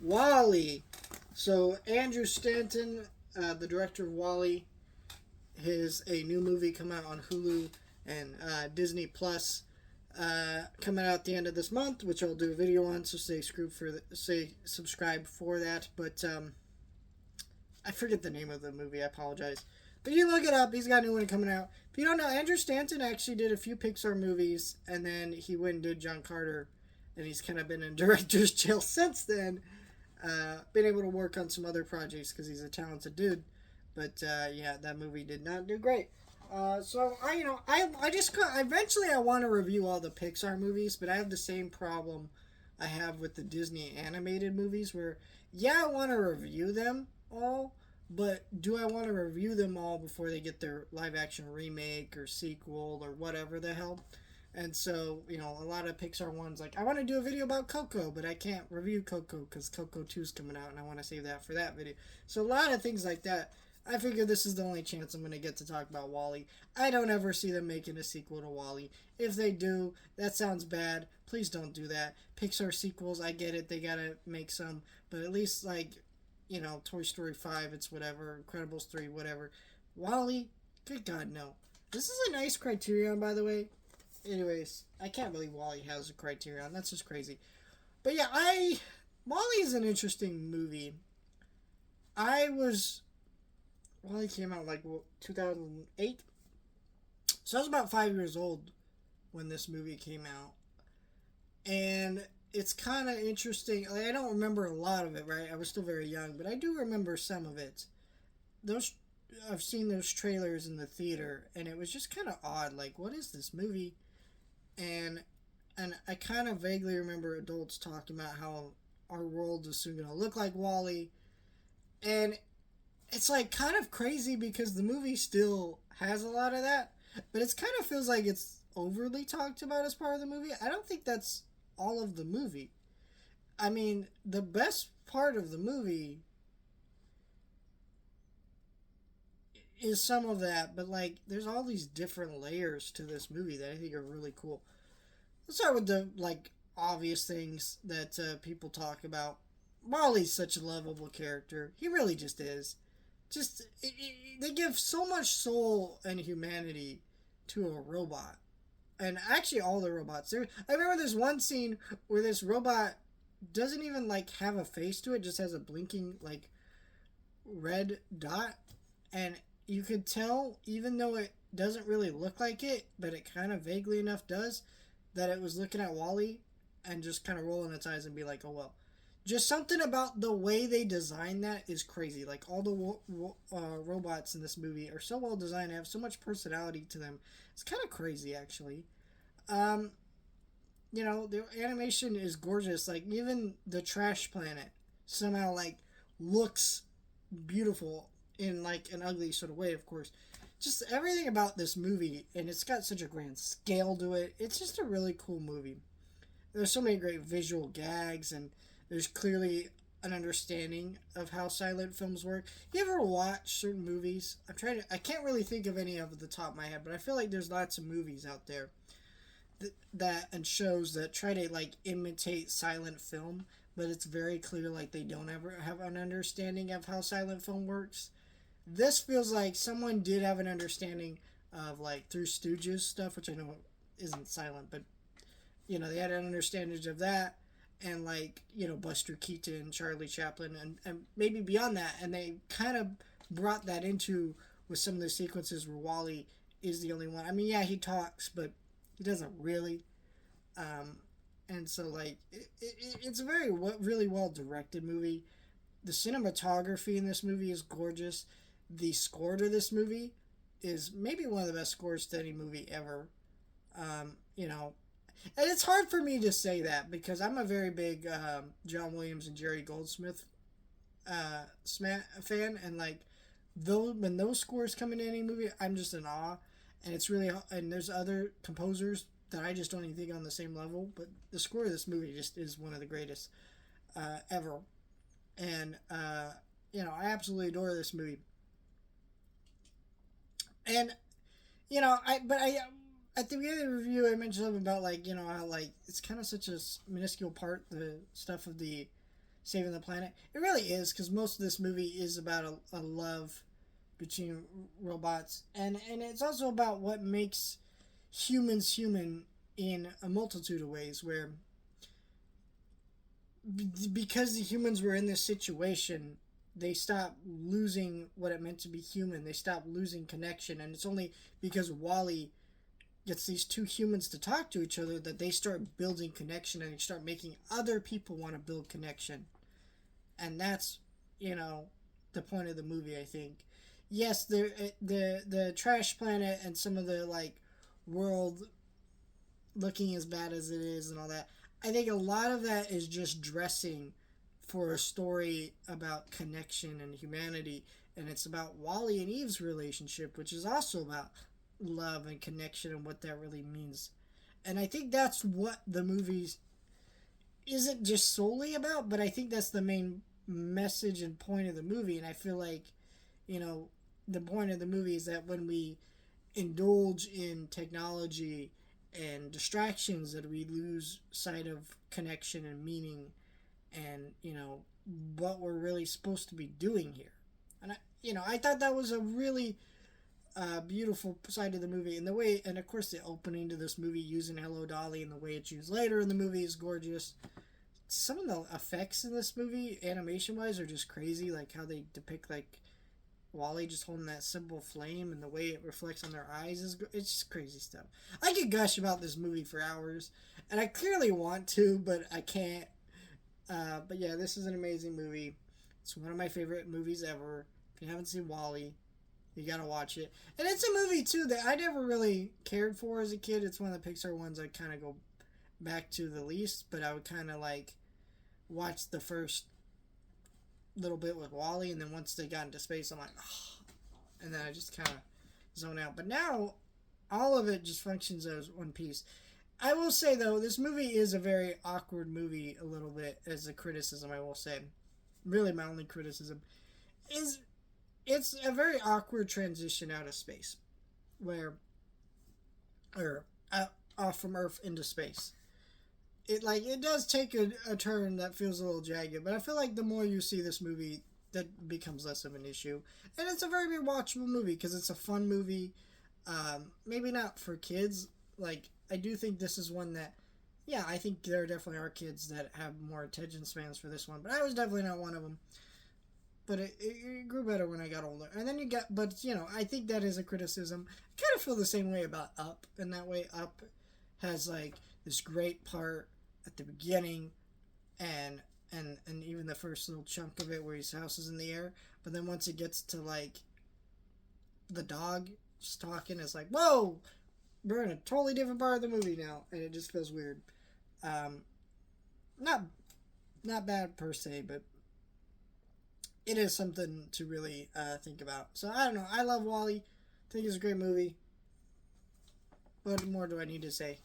WALL-E. So Andrew Stanton, the director of WALL-E, has a new movie come out on Hulu and Disney Plus, coming out at the end of this month, which I'll do a video on. So stay subscribe for that. But I forget the name of the movie. I apologize. But you look it up. He's got a new one coming out. If you don't know, Andrew Stanton actually did a few Pixar movies, and then he went and did John Carter, and he's kind of been in director's jail since then. Been able to work on some other projects because he's a talented dude. But yeah, that movie did not do great. So I just eventually I want to review all the Pixar movies, but I have the same problem I have with the Disney animated movies, where yeah, I want to review them all, but do I want to review them all before they get their live action remake or sequel or whatever the hell? And so, a lot of Pixar ones, like, I want to do a video about Coco, but I can't review Coco because Coco 2 is coming out and I want to save that for that video. So, a lot of things like that. I figure this is the only chance I'm going to get to talk about WALL-E. I don't ever see them making a sequel to WALL-E. If they do, that sounds bad. Please don't do that. Pixar sequels, I get it. They got to make some. But at least, like, Toy Story 5, it's whatever. Incredibles 3, whatever. WALL-E, good God, no. This is a nice Criterion, by the way. Anyways, I can't believe WALL-E has a Criterion. That's just crazy. But yeah, WALL-E is an interesting movie. WALL-E came out like 2008. So I was about 5 years old when this movie came out. And it's kind of interesting. Like, I don't remember a lot of it, right? I was still very young, but I do remember some of it. Those I've seen those trailers in the theater, and it was just kind of odd. Like, what is this movie? And I kind of vaguely remember adults talking about how our world is soon going to look like WALL-E. And it's like kind of crazy because the movie still has a lot of that, but it kind of feels like it's overly talked about as part of the movie. I don't think that's all of the movie. I mean, the best part of the movie is some of that, but like there's all these different layers to this movie that I think are really cool. Let's start with the like obvious things that people talk about. WALL-E's such a lovable character. He really just is. They give so much soul and humanity to a robot, and actually all the robots. I remember there's one scene where this robot doesn't even like have a face to it; just has a blinking like red dot, and you could tell, even though it doesn't really look like it, but it kind of vaguely enough does, that it was looking at WALL-E and just kind of rolling its eyes and be like, oh well. Just something about the way they design that is crazy. Like, all the robots in this movie are so well designed, they have so much personality to them. It's kind of crazy, actually. Um, the animation is gorgeous. Like, even the trash planet somehow, like, looks beautiful in, like, an ugly sort of way, of course. Just everything about this movie, and it's got such a grand scale to it. It's just a really cool movie. There's so many great visual gags, and there's clearly an understanding of how silent films work. You ever watch certain movies? I can't really think of any off the top of my head, but I feel like there's lots of movies out there that and shows that try to like imitate silent film, but it's very clear like they don't ever have an understanding of how silent film works. This feels like someone did have an understanding of like Three Stooges stuff, which I know isn't silent, but they had an understanding of that, and like Buster Keaton, Charlie Chaplin, and maybe beyond that, and they kind of brought that into with some of the sequences where WALL-E is the only one. I mean, yeah, he talks, but he doesn't really. And so like it's a really well directed movie. The cinematography in this movie is gorgeous. The score to this movie is maybe one of the best scores to any movie ever. And it's hard for me to say that because I'm a very big John Williams and Jerry Goldsmith fan, and like when those scores come into any movie, I'm just in awe. And it's really, and there's other composers that I just don't even think on the same level, but the score of this movie just is one of the greatest ever. And I absolutely adore this movie. And I at the beginning of the review, I mentioned something about like how like it's kind of such a minuscule part, the stuff of the saving the planet. It really is, because most of this movie is about a love between robots, and it's also about what makes humans human in a multitude of ways, where because the humans were in this situation, they stopped losing what it meant to be human. They stopped losing connection, and it's only because Wally gets these two humans to talk to each other that they start building connection, and they start making other people want to build connection. And that's, you know, the point of the movie, I think. Yes, the trash planet and some of the like world looking as bad as it is and all that. I think a lot of that is just dressing for a story about connection and humanity, and it's about Wally and Eve's relationship, which is also about love and connection and what that really means. And I think that's what the movie isn't just solely about, but I think that's the main message and point of the movie. And I feel like, you know, the point of the movie is that when we indulge in technology and distractions, that we lose sight of connection and meaning, and, you know, what we're really supposed to be doing here. And I thought that was a really beautiful side of the movie, and the way, and of course the opening to this movie using Hello Dolly and the way it's used later in the movie is gorgeous. Some of the effects in this movie, animation wise, are just crazy, like how they depict like Wally just holding that simple flame and the way it reflects on their eyes it's just crazy stuff. I could gush about this movie for hours, and I clearly want to, but I can't. But yeah, this is an amazing movie. It's one of my favorite movies ever. If you haven't seen Wally, you gotta watch it. And it's a movie too that I never really cared for as a kid. It's one of the Pixar ones I kind of go back to the least, but I would kind of like watch the first little bit with Wally, and then once they got into space, I'm like, oh, and then I just kind of zone out. But now, all of it just functions as one piece. I will say though, this movie is a very awkward movie, a little bit, as a criticism. I will say, really, my only criticism is it's a very awkward transition out of space, where, or off from Earth into space. It does take a turn that feels a little jagged, but I feel like the more you see this movie, that becomes less of an issue, and it's a very rewatchable movie because it's a fun movie. Maybe not for kids. Like, I do think this is one that, yeah, I think there definitely are kids that have more attention spans for this one, but I was definitely not one of them. But it grew better when I got older. And then but I think that is a criticism. I kind of feel the same way about Up, in that way Up has like this great part at the beginning, and even the first little chunk of it where his house is in the air. But then once it gets to like the dog just talking, it's like, whoa, we're in a totally different part of the movie now, and it just feels weird. Not bad per se, but it is something to really think about. So I don't know. I love Wally. I think it's a great movie. What more do I need to say?